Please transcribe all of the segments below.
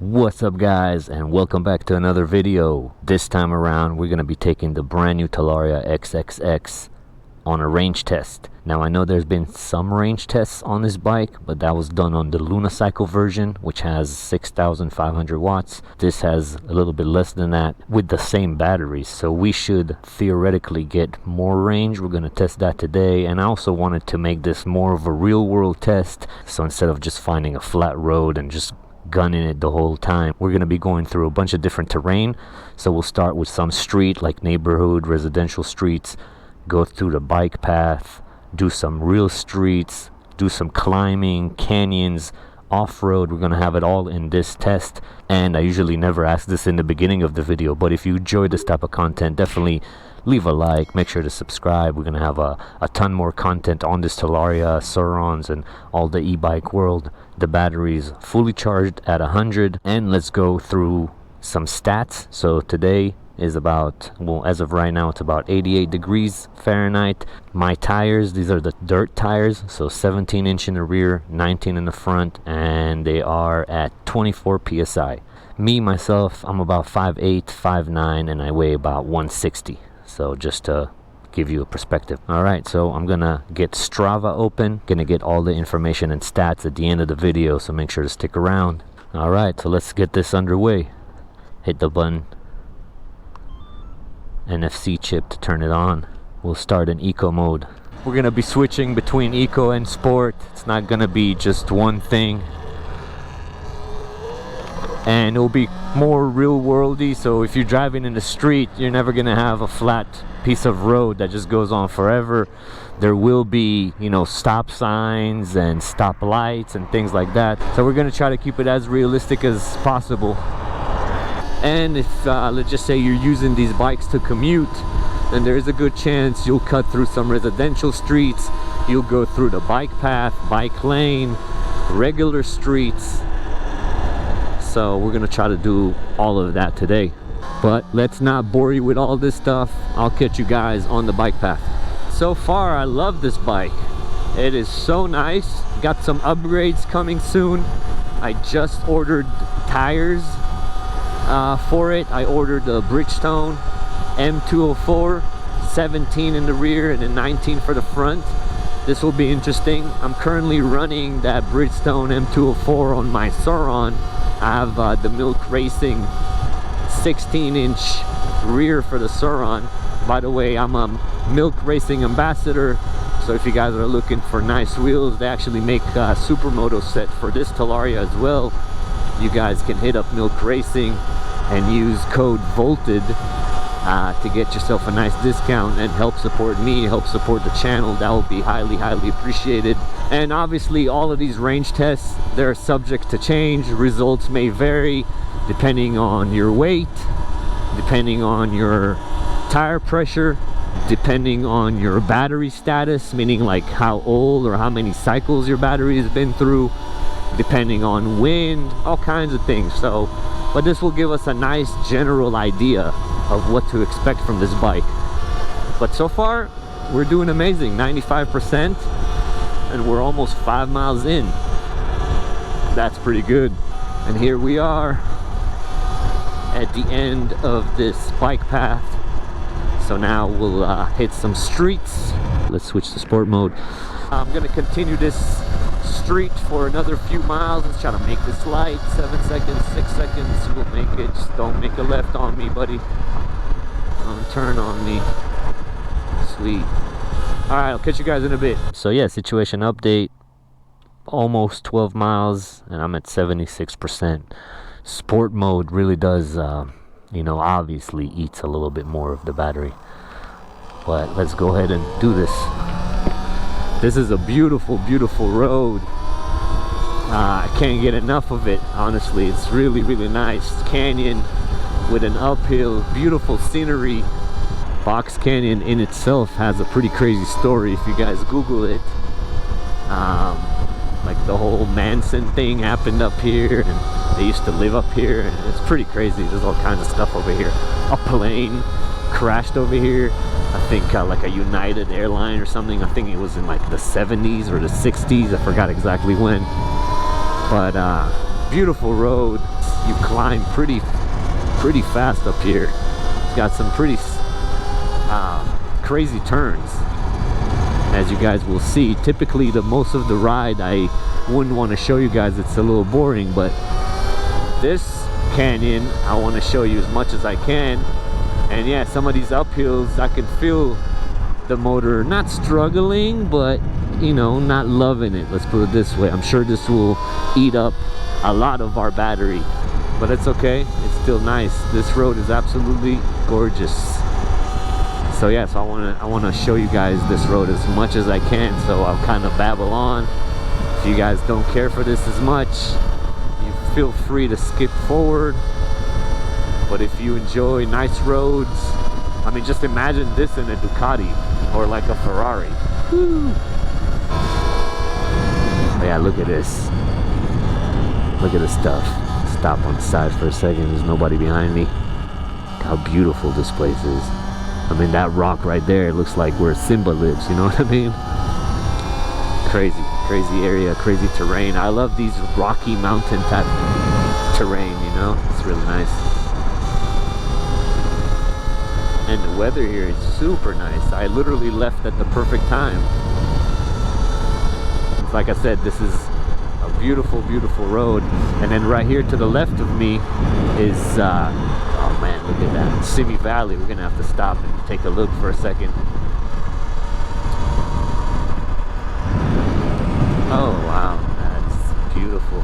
What's up guys, and welcome back to another video. This time around we're going to be taking the brand new Talaria XxX on a range test. Now I know there's been some range tests on this bike, but that was done on the Luna version, which has 6,500 watts. This has a little bit less than that with the same batteries, so we should theoretically get more range. We're going to test that today, and I also wanted to make this more of a real world test, so instead of just finding a flat road and just gunning it the whole time, we're going to be going through a bunch of different terrain. So we'll start with some street, like neighborhood residential streets, go through the bike path, do some real streets, do some climbing, canyons, off-road. We're going to have it all in this test, and I usually never ask this in the beginning of the video, but if you enjoy this type of content, definitely leave a like, make sure to subscribe. We're going to have a ton more content on this Talaria, Surons, and all the e-bike world. The battery's fully charged at 100, and let's go through some stats. So today is about, well, as of right now, it's about 88 degrees Fahrenheit. My tires, these are the dirt tires, so 17-inch in the rear, 19 in the front, and they are at 24 psi. Me, myself, I'm about 5'8", 5'9", and I weigh about 160. So just to give you a perspective. Alright, so I'm gonna get Strava open, gonna get all the information and stats at the end of the video, so make sure to stick around. Alright, so let's get this underway. Hit the button, NFC chip to turn it on. We'll start in eco mode. We're gonna be switching between eco and sport. It's not gonna be just one thing, and it'll be more real worldy. So if you're driving in the street, you're never gonna have a flat piece of road that just goes on forever. There will be, you know, stop signs and stop lights and things like that, so we're gonna try to keep it as realistic as possible. And if let's just say you're using these bikes to commute, then there's a good chance you'll cut through some residential streets, you'll go through the bike path, bike lane, regular streets. So we're gonna try to do all of that today, but let's not bore you with all this stuff. I'll catch you guys on the bike path. So far I love this bike. It is so nice. Got some upgrades coming soon. I just ordered tires for it. I ordered the Bridgestone M204, 17 in the rear and then 19 for the front. This will be interesting. I'm currently running that Bridgestone M204 on my Suron. I have the Milk Racing 16-inch rear for the Suron. By the way, I'm a Milk Racing ambassador, so if you guys are looking for nice wheels, they actually make a Supermoto set for this Talaria as well. You guys can hit up Milk Racing and use code VOLTED to get yourself a nice discount and help support me, help support the channel. That will be highly appreciated. And obviously all of these range tests, they're subject to change. Results may vary depending on your weight, depending on your tire pressure, depending on your battery status, meaning like how old or how many cycles your battery has been through, depending on wind, all kinds of things. So, but this will give us a nice general idea of what to expect from this bike. But so far we're doing amazing, 95%, and we're almost 5 miles in. That's pretty good. And here we are at the end of this bike path. So now we'll hit some streets. Let's switch to sport mode. I'm gonna continue this street for another few miles. Let's try to make this light. 7 seconds, 6 seconds, we'll make it. Just don't make a left on me, buddy. Don't turn on me. Sweet. All right, I'll catch you guys in a bit. So yeah, situation update. Almost 12 miles and I'm at 76%. Sport mode really does, you know, obviously eats a little bit more of the battery. But let's go ahead and do this. This is a beautiful road. I can't get enough of it, honestly. It's really nice. Canyon with an uphill, beautiful scenery. Box Canyon in itself has a pretty crazy story if you guys Google it. Like the whole Manson thing happened up here, and they used to live up here, and it's pretty crazy. There's all kinds of stuff over here. A plane crashed over here, I think like a United airline or something. I think it was in like the 70s or the 60s, I forgot exactly when. But beautiful road. you climb pretty fast up here. It's got some pretty crazy turns, as you guys will see. Typically the most of the ride I wouldn't want to show you guys, it's a little boring, but this canyon I want to show you as much as I can. And yeah, some of these uphills I can feel the motor not struggling, but you know, not loving it, let's put it this way. I'm sure this will eat up a lot of our battery, but it's okay, it's still nice. This road is absolutely gorgeous. So yeah, so I want to show you guys this road as much as I can, so I'll kind of babble on. If you guys don't care for this as much, you feel free to skip forward. But if you enjoy nice roads, I mean, just imagine this in a Ducati or like a Ferrari. Woo. Yeah, look at this. Look at this stuff. Stop on the side for a second. There's nobody behind me. Look how beautiful this place is. I mean, that rock right there, it looks like where Simba lives, you know what I mean? Crazy area, crazy terrain. I love these rocky mountain type terrain, you know? It's really nice. And the weather here is super nice. I literally left at the perfect time. Like I said, this is a beautiful road. And then right here to the left of me is oh man, look at that, Simi Valley. We're gonna have to stop and take a look for a second. Oh wow, that's beautiful.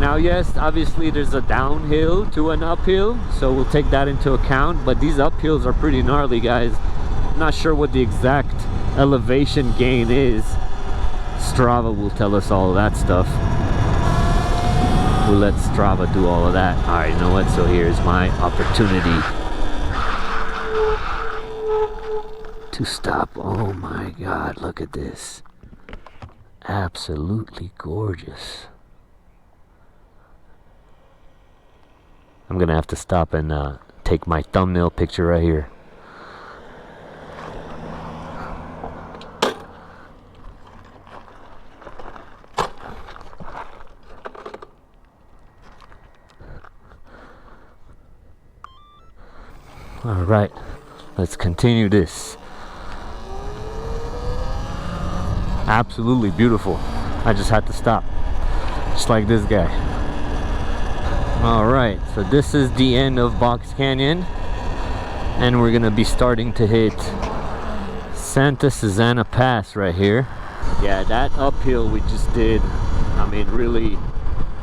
Now yes, obviously there's a downhill to an uphill, so we'll take that into account, but these uphills are pretty gnarly, guys. I'm not sure what the exact elevation gain is. Strava will tell us all of that stuff. We'll let Strava do all of that. Alright, you know what? So here's my opportunity to stop. Oh my god, look at this. Absolutely gorgeous. I'm gonna have to stop and take my thumbnail picture right here. All right, let's continue this. Absolutely beautiful. I just had to stop, just like this guy. All right, so this is the end of Box Canyon, and we're gonna be starting to hit Santa Susana Pass right here. Yeah, that uphill we just did, I mean, really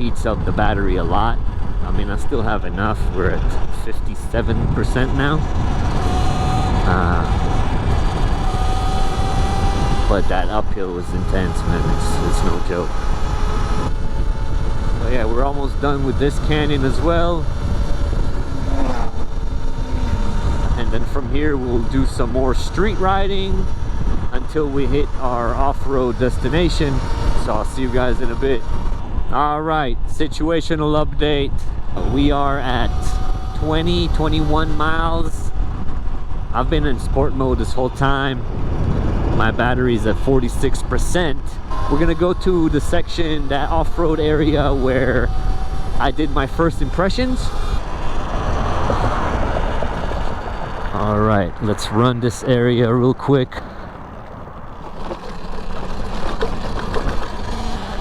eats up the battery a lot. I mean, I still have enough. We're at 57% now. But that uphill was intense, man. It's no joke. So yeah, we're almost done with this canyon as well. And then from here, we'll do some more street riding until we hit our off-road destination. So I'll see you guys in a bit. All right, situational update. We are at 21 miles. I've been in sport mode this whole time. My battery's at 46%. We're gonna go to the section, that off-road area where I did my first impressions. All right, let's run this area real quick.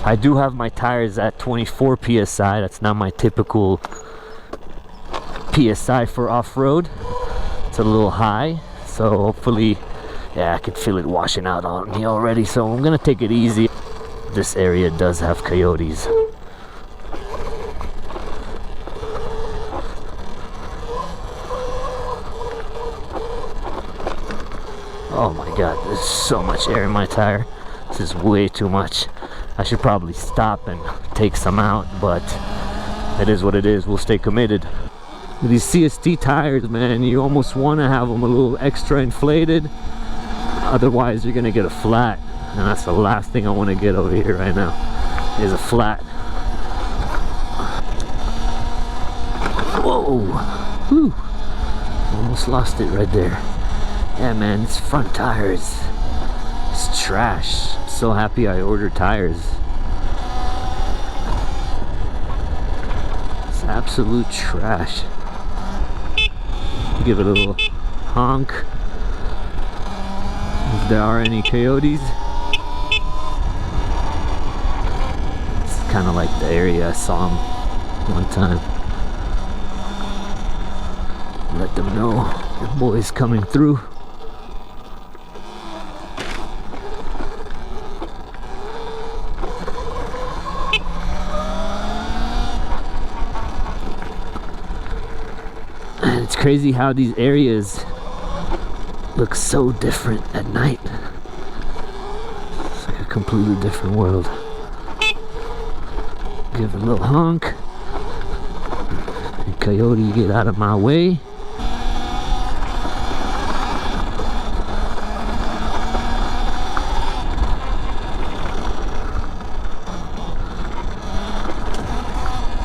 I do have my tires at 24 PSI. That's not my typical PSI for off-road. It's a little high, so hopefully, yeah, I can feel it washing out on me already, so I'm gonna take it easy. This area does have coyotes. Oh my god, there's so much air in my tire. This is way too much. I should probably stop and take some out, but it is what it is. We'll stay committed. With these CST tires, man, you almost want to have them a little extra inflated. Otherwise, you're going to get a flat. And that's the last thing I want to get over here right now, is a flat. Whoa! Whew. Almost lost it right there. Yeah, man, these front tires, it's trash. I'm so happy I ordered tires. absolute trash. Give it a little honk if there are any coyotes. It's kind of like the area I saw them one time. Let them know your boy's coming through. And it's crazy how these areas look so different at night. It's like a completely different world. Give it a little honk. And coyote, get out of my way.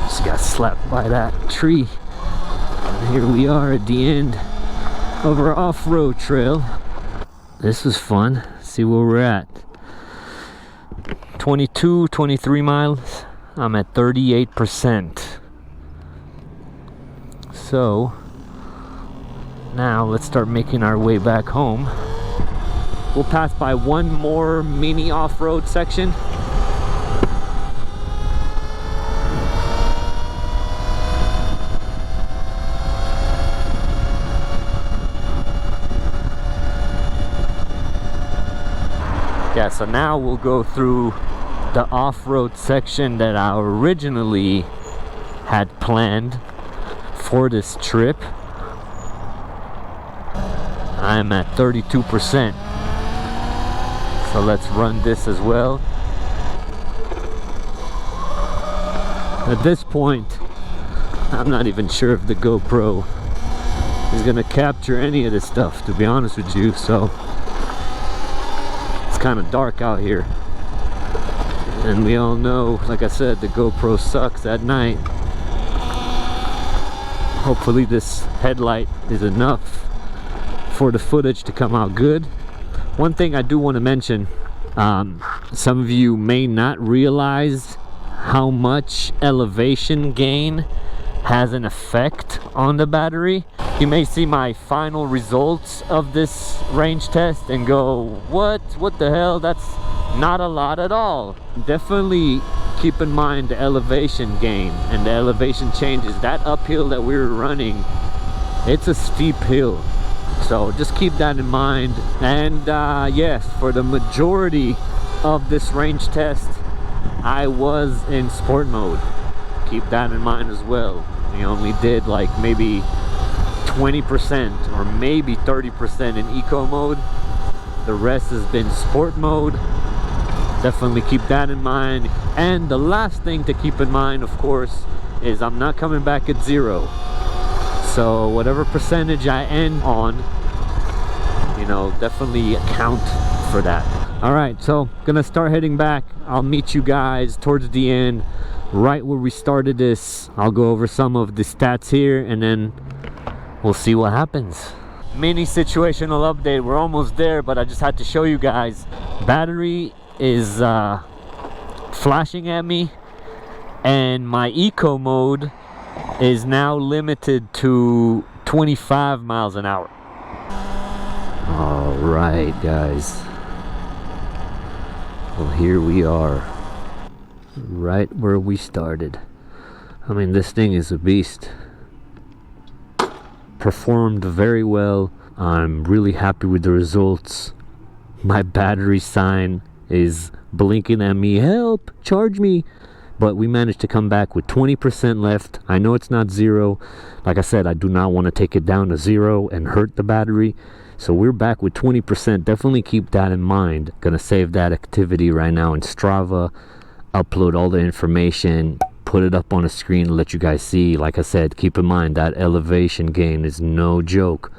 Just got slapped by that tree. And here we are at the end of our off-road trail. This was fun. See where we're at. 23 miles. I'm at 38%. So now let's start making our way back home. We'll pass by one more mini off-road section. Yeah, so now we'll go through the off-road section that I originally had planned for this trip. I'm at 32%. So let's run this as well. At this point, I'm not even sure if the GoPro is gonna capture any of this stuff, to be honest with you. So it's kind of dark out here. And we all know, like I said, the GoPro sucks at night. Hopefully this headlight is enough for the footage to come out good. One thing I do want to mention, some of you may not realize how much elevation gain has an effect on the battery. You may see my final results of this range test and go, what the hell, that's not a lot at all. Definitely keep in mind the elevation gain and the elevation changes. That uphill that we were running, it's a steep hill, so just keep that in mind. And yes, for the majority of this range test I was in sport mode. Keep that in mind as well. We only did like maybe 20% or maybe 30% in eco mode. The rest has been sport mode. Definitely keep that in mind. And the last thing to keep in mind, of course, is I'm not coming back at 0. So whatever percentage I end on, you know, definitely account for that. All right, so gonna start heading back. I'll meet you guys towards the end, right where we started this. I'll go over some of the stats here and then we'll see what happens. Mini situational update. We're almost there, but I just had to show you guys. Battery is flashing at me, and my eco mode is now limited to 25 miles an hour. All right, guys. Well, here we are, right where we started. I mean, this thing is a beast. Performed very well. I'm really happy with the results. My battery sign is blinking at me, help, charge me. But we managed to come back with 20% left. I know it's not 0. Like I said, I do not want to take it down to 0 and hurt the battery. So we're back with 20%. Definitely keep that in mind. Gonna save that activity right now in Strava, upload all the information, put it up on a screen to let you guys see. Like I said, keep in mind that elevation gain is no joke.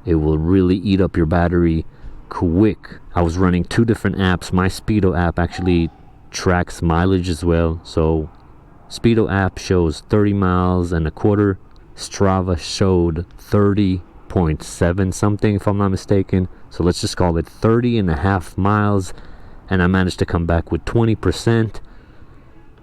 It will really eat up your battery quick. I was running 2 different apps. My Speedo app actually tracks mileage as well. So Speedo app shows 30 miles and a quarter. Strava showed 30.7 something, if I'm not mistaken. So let's just call it 30.5 miles. And I managed to come back with 20%.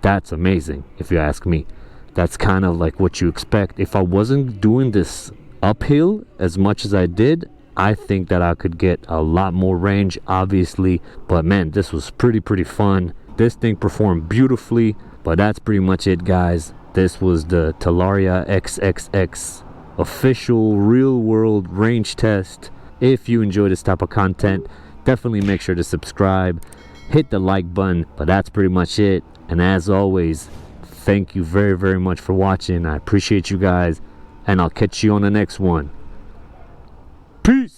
That's amazing, if you ask me. that's kind of like what you expect. If I wasn't doing this uphill as much as I did, I think that I could get a lot more range, obviously. But man, this was pretty fun. This thing performed beautifully. But that's pretty much it, guys. This was the Talaria XxX official real world range test. If you enjoy this type of content, definitely make sure to subscribe, hit the like button. But that's pretty much it. And as always, thank you very much for watching. I appreciate you guys, and I'll catch you on the next one. Peace.